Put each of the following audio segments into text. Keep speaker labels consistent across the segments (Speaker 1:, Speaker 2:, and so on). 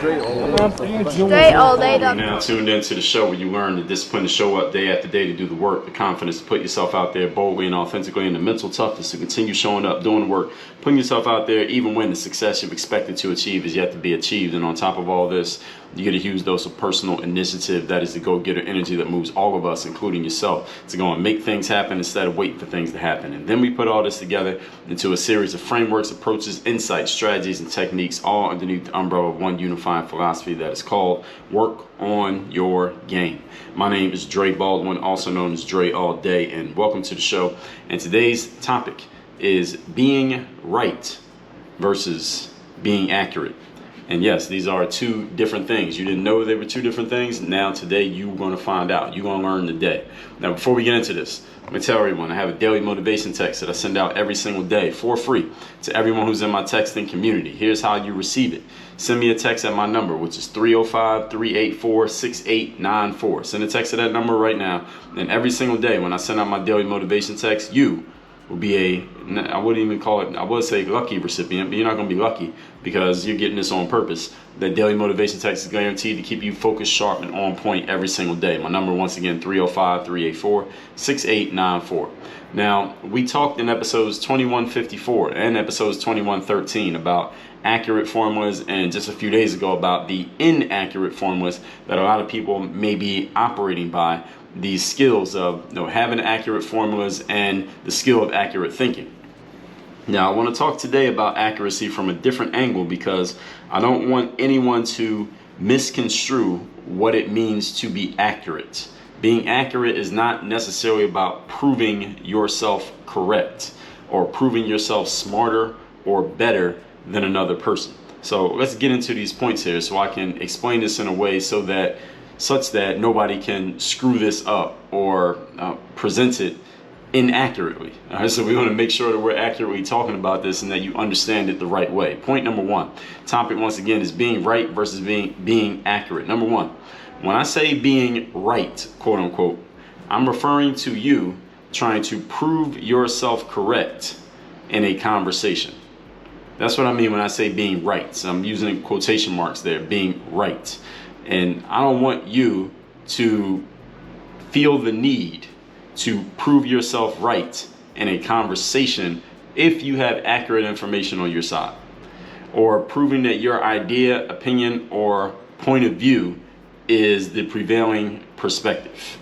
Speaker 1: Straight all day.
Speaker 2: You're now tuned into the show where you learn the discipline to show up day after day to do the work, the confidence to put yourself out there boldly and authentically, and the mental toughness to continue showing up, doing the work, putting yourself out there even when the success you've expected to achieve is yet to be achieved. And on top of all this, you get a huge dose of personal initiative. That is the go-getter energy that moves all of us, including yourself, to go and make things happen instead of waiting for things to happen. And then we put all this together into a series of frameworks, approaches, insights, strategies, and techniques, all underneath the umbrella of one unifying philosophy that is called Work on Your Game. My name is Dre Baldwin, also known as Dre All Day, and welcome to the show. And today's topic is being right versus being accurate. And yes, these are two different things. You didn't know they were two different things. Now today you're going to find out. You're going to learn today. Now before we get into this, let me tell everyone I have a daily motivation text that I send out every single day for free to everyone who's in my texting community. Here's how you receive it. Send me a text at my number, which is 305-384-6894. Send a text to that number right now. And every single day when I send out my daily motivation text, you will be I wouldn't even call it, I would say lucky recipient, but you're not going to be lucky because you're getting this on purpose. The daily motivation text is guaranteed to keep you focused, sharp, and on point every single day. My number, once again, 305-384-6894. Now, we talked in episodes 2154 and episodes 2113 about accurate formulas, and just a few days ago about the inaccurate formulas that a lot of people may be operating by. These skills of having accurate formulas and the skill of accurate thinking. Now I want to talk today about accuracy from a different angle because I don't want anyone to misconstrue what it means to be accurate. Being accurate is not necessarily about proving yourself correct or proving yourself smarter or better than another person. So let's get into these points here so I can explain this in a way such that nobody can screw this up or present it inaccurately. All right, so we want to make sure that we're accurately talking about this and that you understand it the right way. Point number one, topic once again is being right versus being accurate. Number one, when I say being right, quote unquote, I'm referring to you trying to prove yourself correct in a conversation. That's what I mean when I say being right. So I'm using quotation marks there, being right. And I don't want you to feel the need to prove yourself right in a conversation if you have accurate information on your side, or proving that your idea, opinion, or point of view is the prevailing perspective.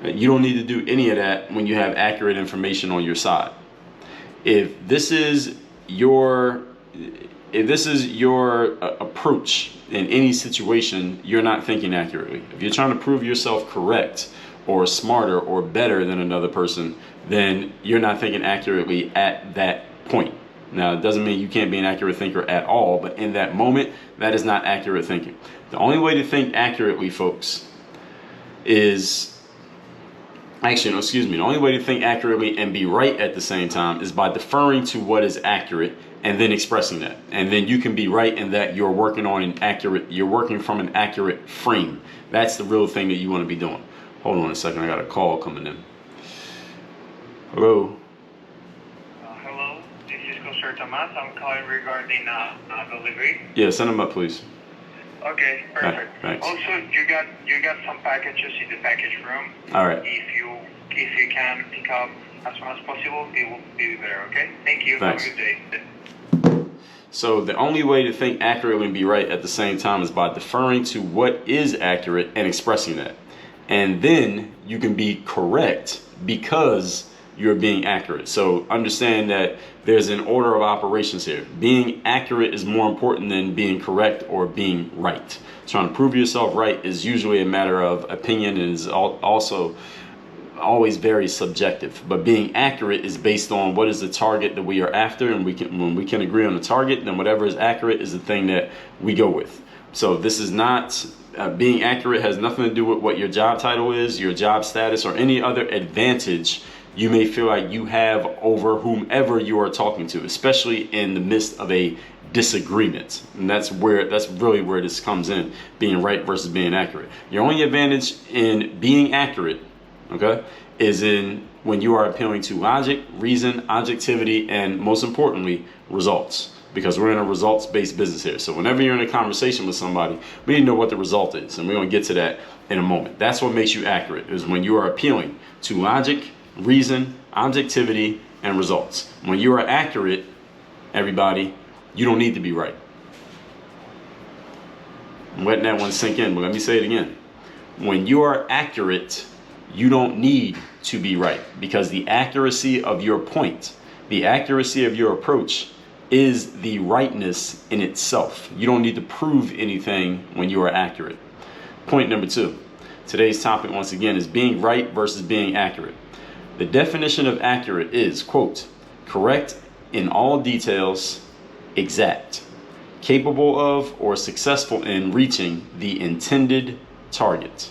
Speaker 2: You don't need to do any of that when you have accurate information on your side. If this is your approach in any situation, you're not thinking accurately. If you're trying to prove yourself correct or smarter or better than another person, then you're not thinking accurately at that point. Now, it doesn't mean you can't be an accurate thinker at all, but in that moment, that is not accurate thinking. The only way to think accurately, folks, the only way to think accurately and be right at the same time is by deferring to what is accurate and then expressing that. And then you can be right in that you're working from an accurate frame. That's the real thing that you want to be doing. Hold on a second, I got a call coming in. Hello?
Speaker 3: Hello, this is Mr. Tomas. I'm calling regarding delivery.
Speaker 2: Yeah, send them up, please.
Speaker 3: Okay, perfect.
Speaker 2: Thanks.
Speaker 3: Also, you got some packages in the package room.
Speaker 2: All right.
Speaker 3: If you can pick up as soon as possible, it will be better. Okay. Thank you.
Speaker 2: Thanks.
Speaker 3: Have a good day.
Speaker 2: So the only way to think accurately and be right at the same time is by deferring to what is accurate and expressing that. And then you can be correct because you're being accurate. So understand that there's an order of operations here. Being accurate is more important than being correct or being right. Trying to prove yourself right is usually a matter of opinion and is also always very subjective. But being accurate is based on what is the target that we are after, and when we can agree on the target, then whatever is accurate is the thing that we go with. So this is not being accurate has nothing to do with what your job title is, your job status, or any other advantage you may feel like you have over whomever you are talking to, especially in the midst of a disagreement. And that's really where this comes in, being right versus being accurate. Your only advantage in being accurate, okay, is in when you are appealing to logic, reason, objectivity, and most importantly, results. because we're in a results-based business here. So whenever you're in a conversation with somebody, we need to know what the result is, and we're going to get to that in a moment. That's what makes you accurate, is when you are appealing to logic, reason, objectivity, and results. When you are accurate, everybody, you don't need to be right. I'm letting that one sink in, but let me say it again. When you are accurate, you don't need to be right, because the accuracy of your point, the accuracy of your approach is the rightness in itself. You don't need to prove anything when you are accurate. Point number 2. Today's topic, once again, is being right versus being accurate. The definition of accurate is, quote, correct in all details, exact, capable of or successful in reaching the intended target,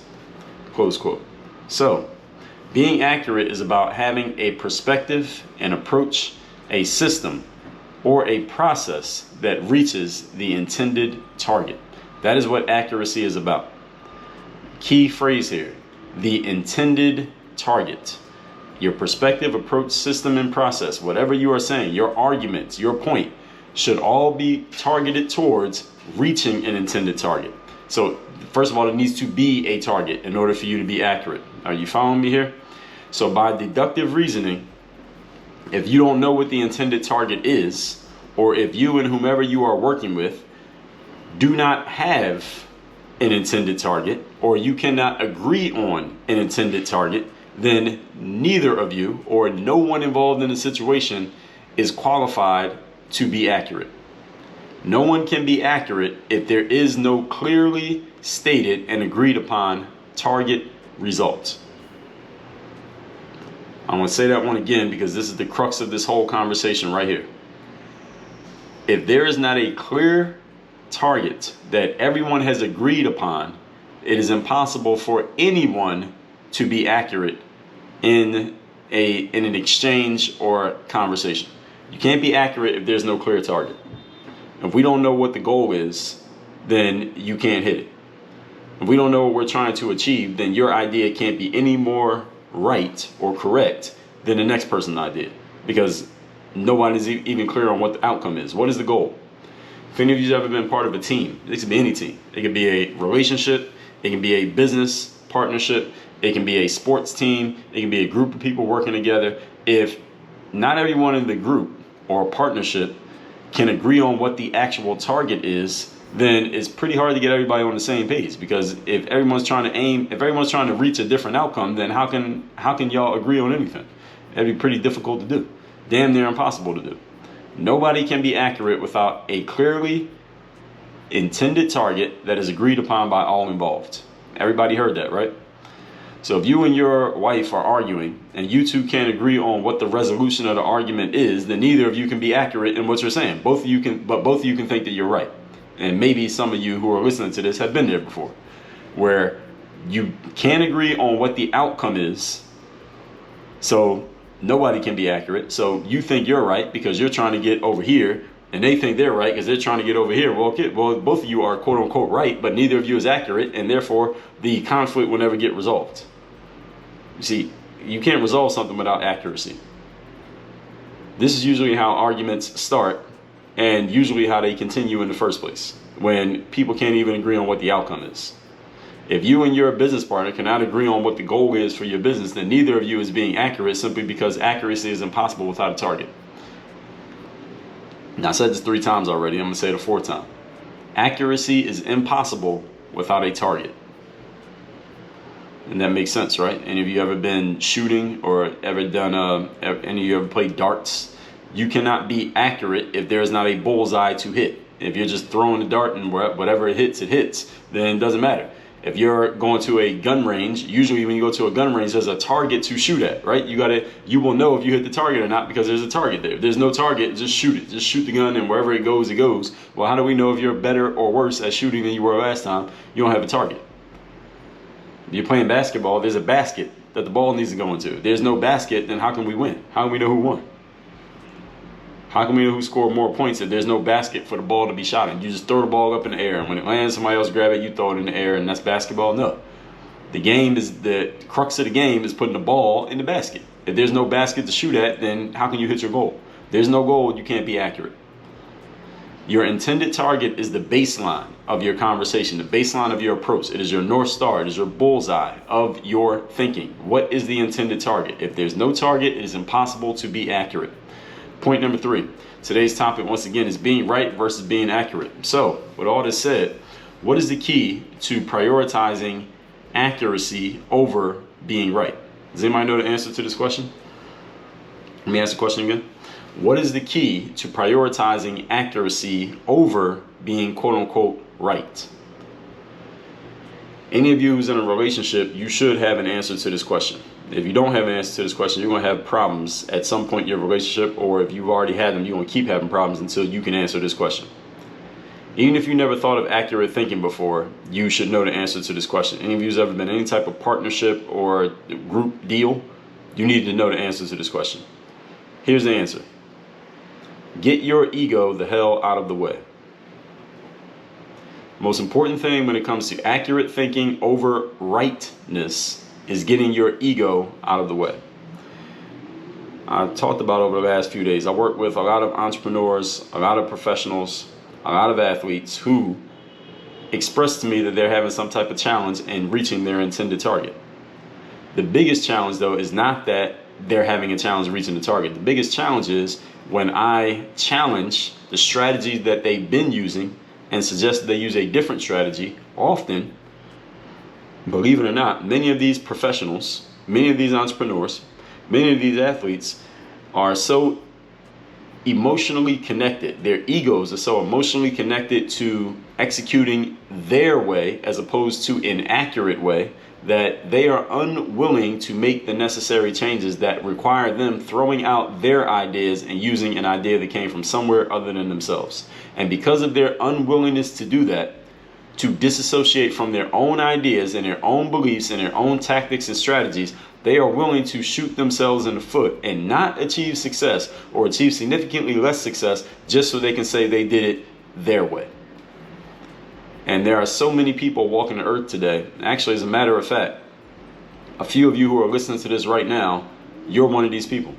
Speaker 2: close quote. So, being accurate is about having a perspective, an approach, a system, or a process that reaches the intended target. That is what accuracy is about. Key phrase here, the intended target. Your perspective, approach, system, and process, whatever you are saying, your arguments, your point, should all be targeted towards reaching an intended target. So, first of all, it needs to be a target in order for you to be accurate. Are you following me here? So by deductive reasoning, if you don't know what the intended target is, or if you and whomever you are working with do not have an intended target, or you cannot agree on an intended target, then neither of you or no one involved in the situation is qualified to be accurate. No one can be accurate if there is no clearly stated and agreed upon target result. I want to say that one again because this is the crux of this whole conversation right here. If there is not a clear target that everyone has agreed upon, it is impossible for anyone to be accurate in an exchange or conversation. You can't be accurate if there's no clear target. If we don't know what the goal is, then you can't hit it. If we don't know what we're trying to achieve, then your idea can't be any more right or correct than the next person's idea, because nobody's even clear on what the outcome is. What is the goal? If any of you have ever been part of a team, it could be any team. It could be a relationship, it can be a business partnership, it can be a sports team, it can be a group of people working together. If not everyone in the group or partnership can agree on what the actual target is, then it's pretty hard to get everybody on the same page. Because if everyone's trying to reach a different outcome, then how can y'all agree on anything? That'd be pretty difficult to do. Damn near impossible to do. Nobody can be accurate without a clearly intended target that is agreed upon by all involved. Everybody heard that, right? So if you and your wife are arguing and you two can't agree on what the resolution of the argument is, then neither of you can be accurate in what you're saying. Both of you can think that you're right. And maybe some of you who are listening to this have been there before, where you can't agree on what the outcome is, so nobody can be accurate. So you think you're right because you're trying to get over here, and they think they're right because they're trying to get over here. Well, okay, both of you are quote unquote right, but neither of you is accurate, and therefore the conflict will never get resolved. You see, you can't resolve something without accuracy. This is usually how arguments start, and usually how they continue in the first place, when people can't even agree on what the outcome is. If you and your business partner cannot agree on what the goal is for your business, then neither of you is being accurate, simply because accuracy is impossible without a target. Now, I said this 3 times already. I'm going to say it a 4th time. Accuracy is impossible without a target. And that makes sense, right? Any of you ever been shooting or ever done, any of you ever played darts? You cannot be accurate if there is not a bullseye to hit. If you're just throwing the dart and whatever it hits, then it doesn't matter. If you're going to a gun range, usually when you go to a gun range, there's a target to shoot at, right? You will know if you hit the target or not because there's a target there. If there's no target, just shoot it. Just shoot the gun, and wherever it goes, it goes. Well, how do we know if you're better or worse at shooting than you were last time? You don't have a target. If you're playing basketball, there's a basket that the ball needs to go into. If there's no basket, then how can we win? How can we know who won? How can we know who scored more points if there's no basket for the ball to be shot in? You just throw the ball up in the air, and when it lands, somebody else grab it, you throw it in the air, and that's basketball? No. The crux of the game is putting the ball in the basket. If there's no basket to shoot at, then how can you hit your goal? If there's no goal, you can't be accurate. Your intended target is the baseline of your conversation, the baseline of your approach. It is your North Star. It is your bullseye of your thinking. What is the intended target? If there's no target, it is impossible to be accurate. Point number 3. Today's topic, once again, is being right versus being accurate. So, with all this said, what is the key to prioritizing accuracy over being right? Does anybody know the answer to this question? Let me ask the question again. What is the key to prioritizing accuracy over being quote unquote right? Any of you who's in a relationship, you should have an answer to this question. If you don't have an answer to this question, you're going to have problems at some point in your relationship, or if you've already had them, you're going to keep having problems until you can answer this question. Even if you never thought of accurate thinking before, you should know the answer to this question. Any of you who's ever been in any type of partnership or group deal, you need to know the answer to this question. Here's the answer. Get your ego the hell out of the way. Most important thing when it comes to accurate thinking over rightness is getting your ego out of the way. I've talked about over the last few days. I work with a lot of entrepreneurs, a lot of professionals, a lot of athletes who express to me that they're having some type of challenge in reaching their intended target. The biggest challenge, though, is not that they're having a challenge reaching the target. The biggest challenge is when I challenge the strategy that they've been using and suggest that they use a different strategy. Often, believe it or not, many of these professionals, many of these entrepreneurs, many of these athletes are so emotionally connected. Their egos are so emotionally connected to executing their way as opposed to an accurate way that they are unwilling to make the necessary changes that require them throwing out their ideas and using an idea that came from somewhere other than themselves. And because of their unwillingness to do that, to disassociate from their own ideas and their own beliefs and their own tactics and strategies, they are willing to shoot themselves in the foot and not achieve success or achieve significantly less success just so they can say they did it their way. And there are so many people walking the earth today. Actually, as a matter of fact, a few of you who are listening to this right now, you're one of these people.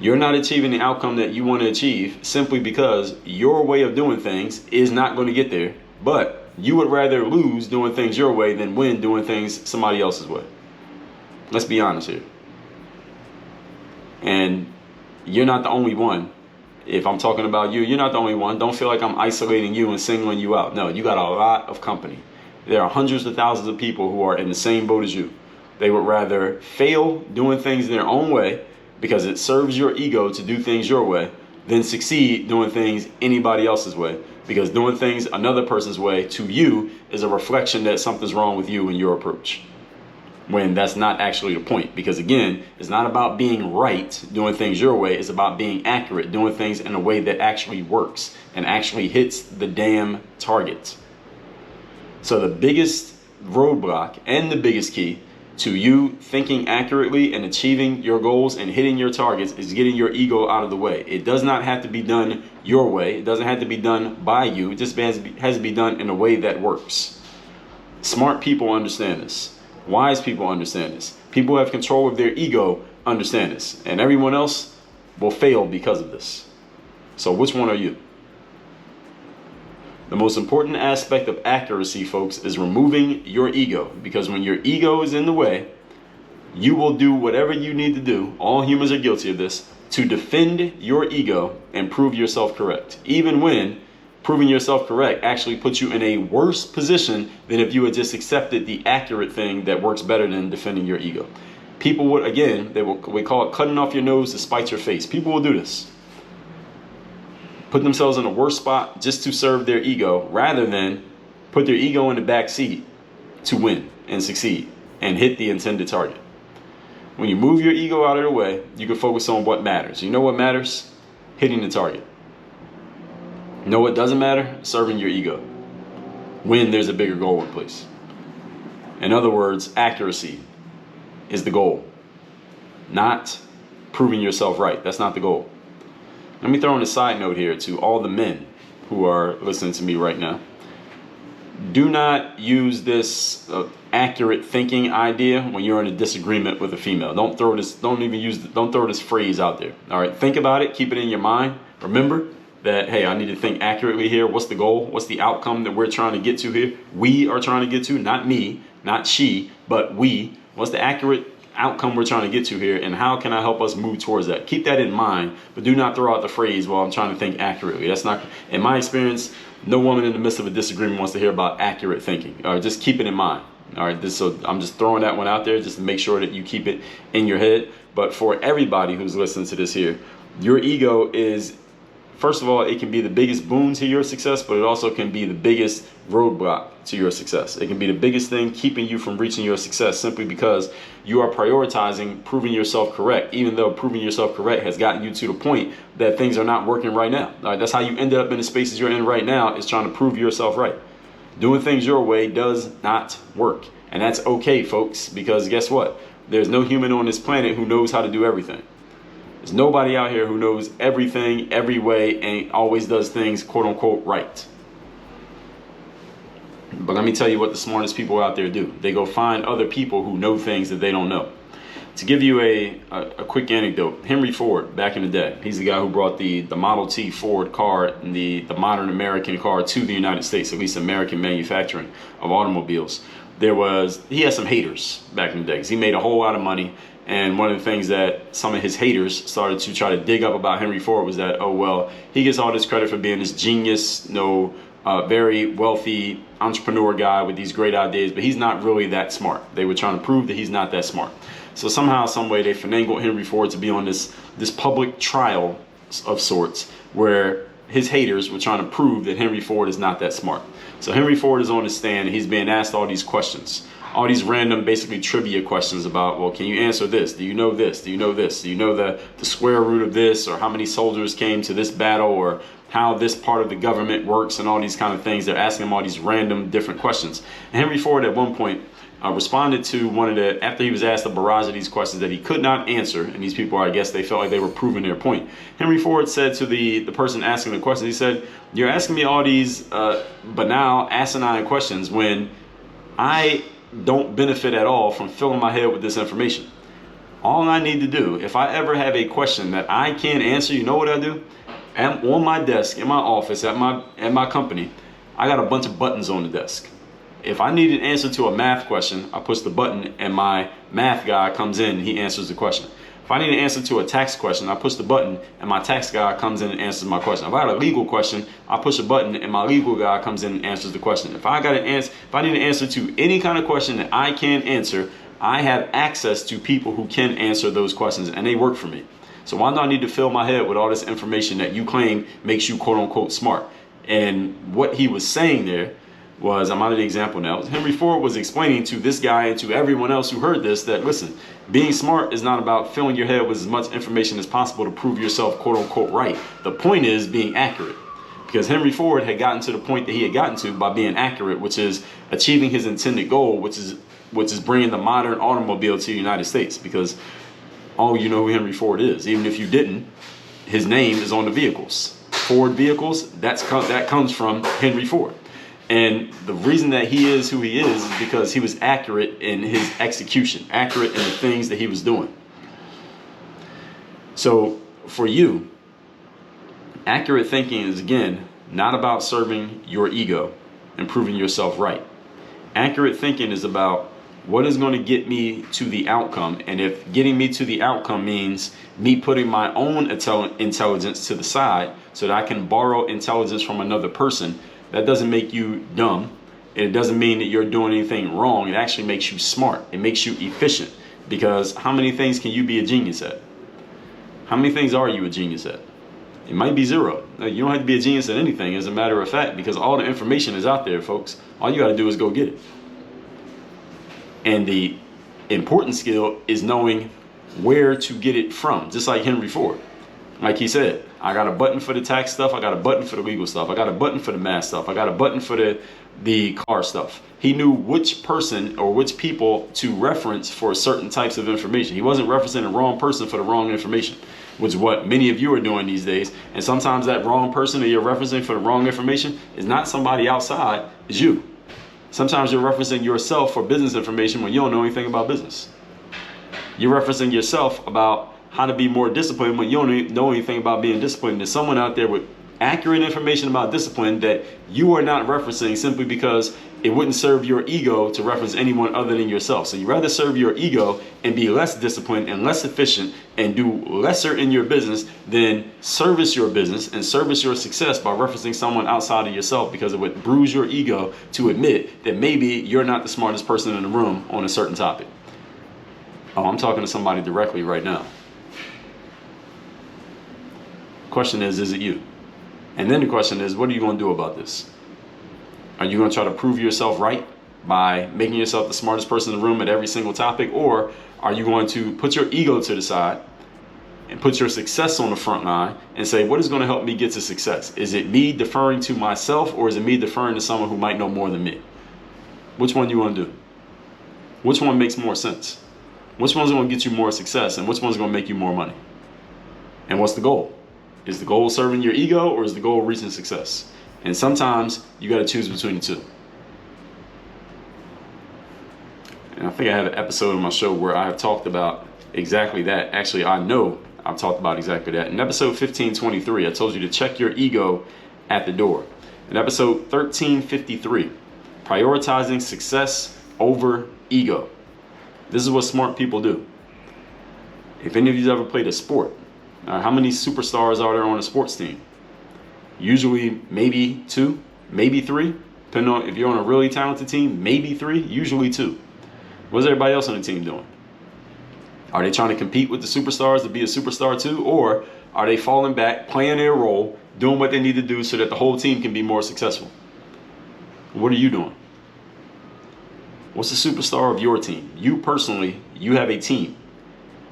Speaker 2: You're not achieving the outcome that you want to achieve simply because your way of doing things is not going to get there. But you would rather lose doing things your way than win doing things somebody else's way. Let's be honest here. And you're not the only one. If I'm talking about you, you're not the only one. Don't feel like I'm isolating you and singling you out. No, you got a lot of company. There are hundreds of thousands of people who are in the same boat as you. They would rather fail doing things their own way because it serves your ego to do things your way than succeed doing things anybody else's way, because doing things another person's way to you is a reflection that something's wrong with you and your approach, when that's not actually the point. Because again, it's not about being right, doing things your way. It's about being accurate, doing things in a way that actually works and actually hits the damn target. So the biggest roadblock and the biggest key to you thinking accurately and achieving your goals and hitting your targets is getting your ego out of the way. It does not have to be done your way. It doesn't have to be done by you. It just has to be done in a way that works. Smart people understand this. Wise people understand this. People who have control of their ego understand this. And everyone else will fail because of this. So which one are you? The most important aspect of accuracy, folks, is removing your ego. Because when your ego is in the way, you will do whatever you need to do. All humans are guilty of this. To defend your ego and prove yourself correct. Even when proving yourself correct actually puts you in a worse position than if you had just accepted the accurate thing that works better than defending your ego. People would, again, we call it cutting off your nose to spite your face. People will do this. Put themselves in a worse spot just to serve their ego rather than put their ego in the back seat to win and succeed and hit the intended target. When you move your ego out of the way, you can focus on what matters. You know what matters? Hitting the target. You know what doesn't matter? Serving your ego. When there's a bigger goal in place. In other words, accuracy is the goal. Not proving yourself right. That's not the goal. Let me throw in a side note here to all the men who are listening to me right now. Do not use this accurate thinking idea when you're in a disagreement with a female. Don't throw this phrase out there. All right, think about it, keep it in your mind. Remember, that, hey, I need to think accurately here. What's the goal? What's the outcome that we're trying to get to here? We are trying to get to, not me, not she, but we. What's the accurate outcome we're trying to get to here, and how can I help us move towards that? Keep that in mind, but do not throw out the phrase, well, I'm trying to think accurately. That's not, in my experience, no woman in the midst of a disagreement wants to hear about accurate thinking. All right, just keep it in mind. All right, so I'm just throwing that one out there just to make sure that you keep it in your head. But for everybody who's listening to this here, your ego is, first of all, it can be the biggest boon to your success, but it also can be the biggest roadblock to your success. It can be the biggest thing keeping you from reaching your success simply because you are prioritizing proving yourself correct, even though proving yourself correct has gotten you to the point that things are not working right now. All right, that's how you ended up in the spaces you're in right now, is trying to prove yourself right. Doing things your way does not work. And that's okay, folks, because guess what? There's no human on this planet who knows how to do everything. There's nobody out here who knows everything, every way, and always does things, quote unquote, right. But let me tell you what the smartest people out there do. They go find other people who know things that they don't know. To give you a quick anecdote, Henry Ford, back in the day, he's the guy who brought the Model T Ford car, and the modern American car, to the United States, at least American manufacturing of automobiles. He had some haters back in the day, because he made a whole lot of money. And one of the things that some of his haters started to try to dig up about Henry Ford was that, oh, well, he gets all this credit for being this genius, very wealthy entrepreneur guy with these great ideas, but he's not really that smart. They were trying to prove that he's not that smart. So somehow, some way, they finagled Henry Ford to be on this public trial of sorts, where his haters were trying to prove that Henry Ford is not that smart. So Henry Ford is on the stand, and he's being asked all these questions, all these random, basically trivia questions about, well, can you answer this? Do you know this? Do you know this? Do you know the square root of this, or how many soldiers came to this battle, or how this part of the government works, and all these kind of things. They're asking him all these random different questions. And Henry Ford at one point responded to after he was asked a barrage of these questions that he could not answer, and these people, I guess, they felt like they were proving their point. Henry Ford said to the person asking the questions, he said, you're asking me all these banal, asinine questions when I don't benefit at all from filling my head with this information. All I need to do, if I ever have a question that I can't answer, you know what I do? On my desk, in my office, at my company, I got a bunch of buttons on the desk. If I need an answer to a math question, I push the button and my math guy comes in and he answers the question. If I need an answer to a tax question, I push the button and my tax guy comes in and answers my question. If I got a legal question, I push a button and my legal guy comes in and answers the question. If I need an answer to any kind of question that I can't answer, I have access to people who can answer those questions, and they work for me. So why do I need to fill my head with all this information that you claim makes you quote unquote smart? And what he was saying there was, I'm out of the example now, Henry Ford was explaining to this guy and to everyone else who heard this that, listen, being smart is not about filling your head with as much information as possible to prove yourself quote unquote right. The point is being accurate. Because Henry Ford had gotten to the point that he had gotten to by being accurate, which is achieving his intended goal, which is bringing the modern automobile to the United States. Because all you know who Henry Ford is. Even if you didn't, his name is on the vehicles. Ford vehicles, that comes from Henry Ford. And the reason that he is who he is because he was accurate in his execution, accurate in the things that he was doing. So for you, accurate thinking is, again, not about serving your ego and proving yourself right. Accurate thinking is about what is going to get me to the outcome. And if getting me to the outcome means me putting my own intelligence to the side so that I can borrow intelligence from another person, that doesn't make you dumb. It doesn't mean that you're doing anything wrong. It actually makes you smart. It makes you efficient. Because how many things can you be a genius at? How many things are you a genius at? It might be zero. You don't have to be a genius at anything, as a matter of fact, because all the information is out there, folks. All you got to do is go get it. And the important skill is knowing where to get it from, just like Henry Ford. Like he said, I got a button for the tax stuff, I got a button for the legal stuff, I got a button for the math stuff, I got a button for the car stuff. He knew which person or which people to reference for certain types of information. He wasn't referencing the wrong person for the wrong information, which is what many of you are doing these days. And sometimes that wrong person that you're referencing for the wrong information is not somebody outside, it's you. Sometimes you're referencing yourself for business information when you don't know anything about business. You're referencing yourself about how to be more disciplined when you don't know anything about being disciplined. There's someone out there with accurate information about discipline that you are not referencing simply because it wouldn't serve your ego to reference anyone other than yourself. So you rather serve your ego and be less disciplined and less efficient and do lesser in your business than service your business and service your success by referencing someone outside of yourself, because it would bruise your ego to admit that maybe you're not the smartest person in the room on a certain topic. Oh, I'm talking to somebody directly right now. Question is it you? And then the question is, what are you going to do about this? Are you going to try to prove yourself right by making yourself the smartest person in the room at every single topic? Or are you going to put your ego to the side and put your success on the front line and say, what is going to help me get to success? Is it me deferring to myself, or is it me deferring to someone who might know more than me? Which one do you want to do? Which one makes more sense? Which one's going to get you more success, and which one's going to make you more money? And what's the goal? Is the goal serving your ego, or is the goal reaching success? And sometimes you got to choose between the two. And I think I have an episode of my show where I have talked about exactly that. Actually, I know I've talked about exactly that. In episode 1523, I told you to check your ego at the door. In episode 1353, prioritizing success over ego. This is what smart people do. If any of you ever played a sport, how many superstars are there on a sports team? Usually maybe 2, maybe 3. Depending on if you're on a really talented team, maybe 3, usually 2. What's everybody else on the team doing? Are they trying to compete with the superstars to be a superstar too? Or are they falling back, playing their role, doing what they need to do so that the whole team can be more successful? What are you doing? What's the superstar of your team? You personally, you have a team.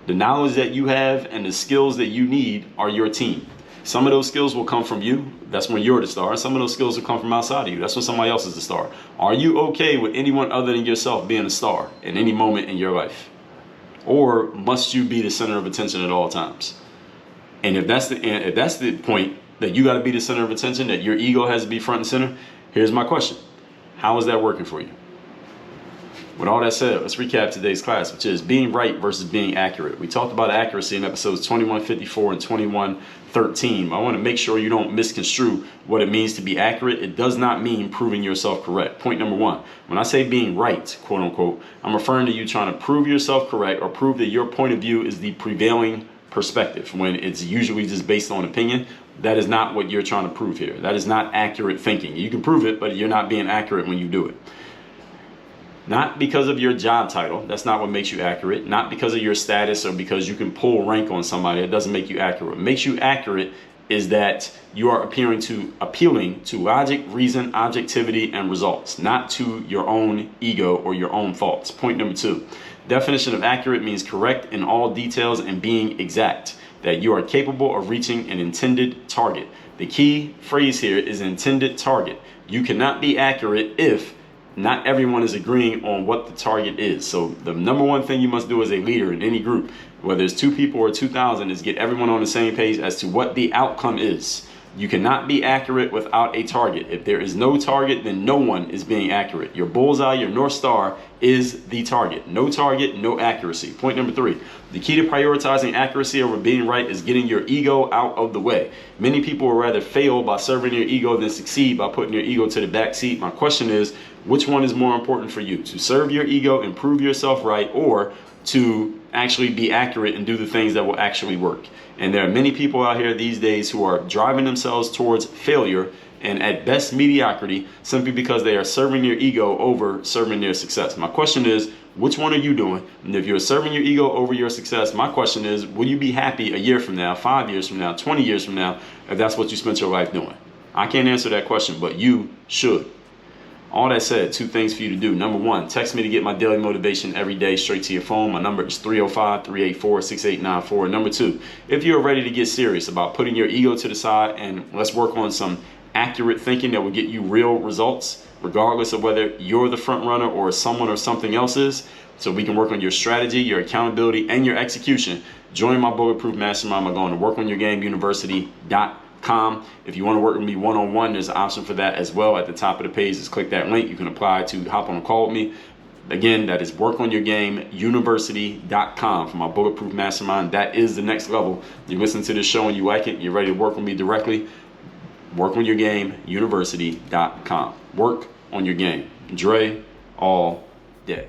Speaker 2: The knowledge that you have and the skills that you need are your team. Some of those skills will come from you. That's when you're the star. Some of those skills will come from outside of you. That's when somebody else is the star. Are you okay with anyone other than yourself being a star in any moment in your life? Or must you be the center of attention at all times? And if that's the point, that you got to be the center of attention, that your ego has to be front and center, here's my question. How is that working for you? With all that said, let's recap today's class, which is being right versus being accurate. We talked about accuracy in episodes 2154 and 2113. I want to make sure you don't misconstrue what it means to be accurate. It does not mean proving yourself correct. Point number 1, when I say being right, quote unquote, I'm referring to you trying to prove yourself correct or prove that your point of view is the prevailing perspective, when it's usually just based on opinion. That is not what you're trying to prove here. That is not accurate thinking. You can prove it, but you're not being accurate when you do it. Not because of your job title. That's not what makes you accurate. Not because of your status or because you can pull rank on somebody. It doesn't make you accurate. What makes you accurate is that you are appealing to logic, reason, objectivity, and results, not to your own ego or your own thoughts. Point number 2, definition of accurate means correct in all details and being exact, that you are capable of reaching an intended target. The key phrase here is intended target. You cannot be accurate if not everyone is agreeing on what the target is. So the number one thing you must do as a leader in any group, whether it's 2 people or 2,000, is get everyone on the same page as to what the outcome is. You cannot be accurate without a target. If there is no target, then no one is being accurate. Your bullseye, your North Star, is the target. No target, no accuracy. Point number 3, the key to prioritizing accuracy over being right is getting your ego out of the way. Many people would rather fail by serving your ego than succeed by putting your ego to the back seat. My question is, which one is more important for you? To serve your ego and prove yourself right, or to actually be accurate and do the things that will actually work? And there are many people out here these days who are driving themselves towards failure and at best mediocrity simply because they are serving their ego over serving their success. My question is, which one are you doing? And if you're serving your ego over your success, my question is, will you be happy a year from now, 5 years from now, 20 years from now, if that's what you spent your life doing? I can't answer that question, but you should. All that said, 2 things for you to do. Number 1, text me to get my daily motivation every day straight to your phone. My number is 305-384-6894. Number 2, if you're ready to get serious about putting your ego to the side and let's work on some accurate thinking that will get you real results, regardless of whether you're the front runner or someone or something else is, so we can work on your strategy, your accountability, and your execution, join my Bulletproof Mastermind by going to workonyourgameuniversity.com. If you want to work with me one-on-one, there's an option for that as well. At the top of the page, just click that link. You can apply to hop on a call with me. Again, that is workonyourgameuniversity.com for my Bulletproof Mastermind. That is the next level. You listen to this show and you like it, you're ready to work with me directly, workonyourgameuniversity.com. Work on your game. Dre all day.